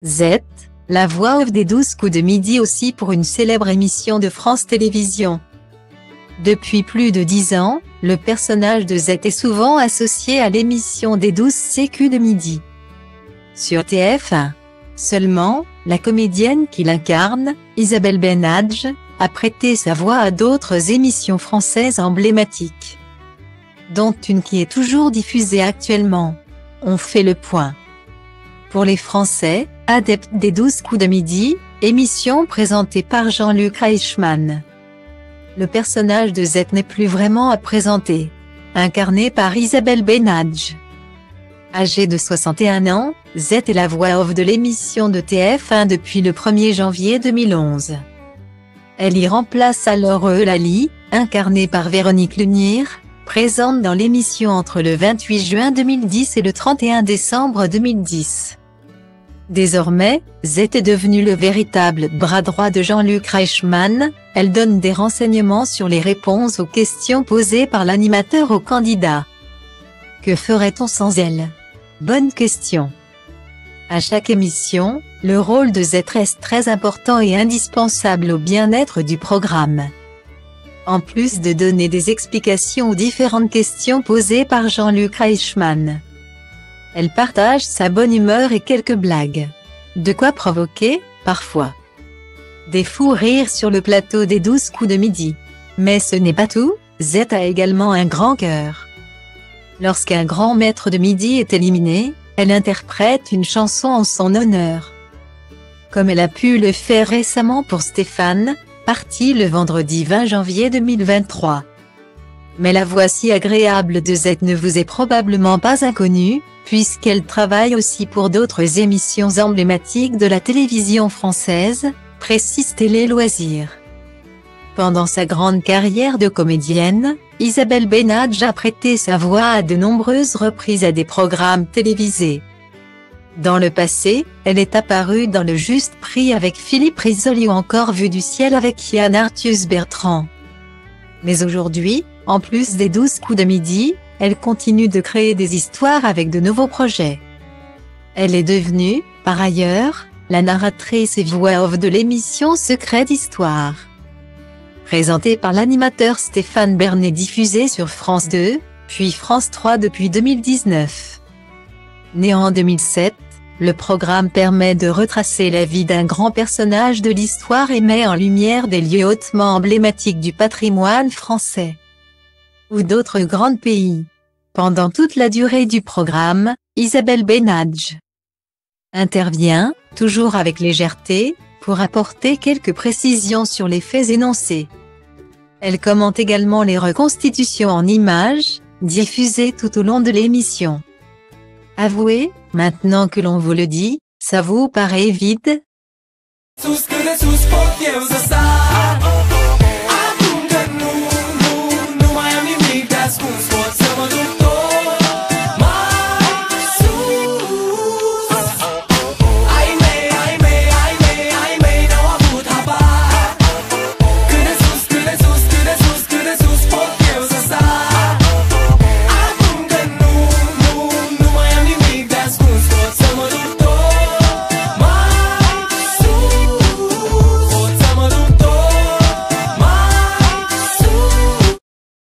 Z, la voix off des 12 coups de midi aussi pour une célèbre émission de France Télévisions. Depuis plus de 10 ans, le personnage de Z est souvent associé à l'émission des 12 coups de midi. Sur TF1. Seulement, la comédienne qui l'incarne, Isabelle Benadj, a prêté sa voix à d'autres émissions françaises emblématiques, dont une qui est toujours diffusée actuellement. On fait le point. Pour les Français, adeptes des 12 coups de midi, émission présentée par Jean-Luc Reichmann. Le personnage de Z n'est plus vraiment à présenter. Incarné par Isabelle Benadj. Âgée de 61 ans, Z est la voix off de l'émission de TF1 depuis le 1er janvier 2011. Elle y remplace alors Eulalie, incarnée par Véronique Lunier, présente dans l'émission entre le 28 juin 2010 et le 31 décembre 2010. Désormais, Z est devenue le véritable bras droit de Jean-Luc Reichmann. Elle donne des renseignements sur les réponses aux questions posées par l'animateur aux candidats. Que ferait-on sans elle? Bonne question. À chaque émission, le rôle de Z reste très important et indispensable au bien-être du programme. En plus de donner des explications aux différentes questions posées par Jean-Luc Reichmann, elle partage sa bonne humeur et quelques blagues. De quoi provoquer, parfois, des fous rires sur le plateau des 12 coups de midi. Mais ce n'est pas tout, Z a également un grand cœur. Lorsqu'un grand maître de midi est éliminé, elle interprète une chanson en son honneur. Comme elle a pu le faire récemment pour Stéphane, parti le vendredi 20 janvier 2023. Mais la voix si agréable de Z ne vous est probablement pas inconnue, puisqu'elle travaille aussi pour d'autres émissions emblématiques de la télévision française, précise Télé Loisirs. Pendant sa grande carrière de comédienne, Isabelle Benadj a prêté sa voix à de nombreuses reprises à des programmes télévisés. Dans le passé, elle est apparue dans Le Juste Prix avec Philippe Risoli ou encore Vue du ciel avec Yann Arthus-Bertrand. Mais aujourd'hui, en plus des 12 coups de midi, elle continue de créer des histoires avec de nouveaux projets. Elle est devenue, par ailleurs, la narratrice et voix off de l'émission Secret d'Histoire, présentée par l'animateur Stéphane Bern et diffusée sur France 2, puis France 3 depuis 2019. Né en 2007, le programme permet de retracer la vie d'un grand personnage de l'histoire et met en lumière des lieux hautement emblématiques du patrimoine français ou d'autres grands pays. Pendant toute la durée du programme, Isabelle Benadj intervient, toujours avec légèreté, pour apporter quelques précisions sur les faits énoncés. Elle commente également les reconstitutions en images, diffusées tout au long de l'émission. Avouez, maintenant que l'on vous le dit, ça vous paraît vide?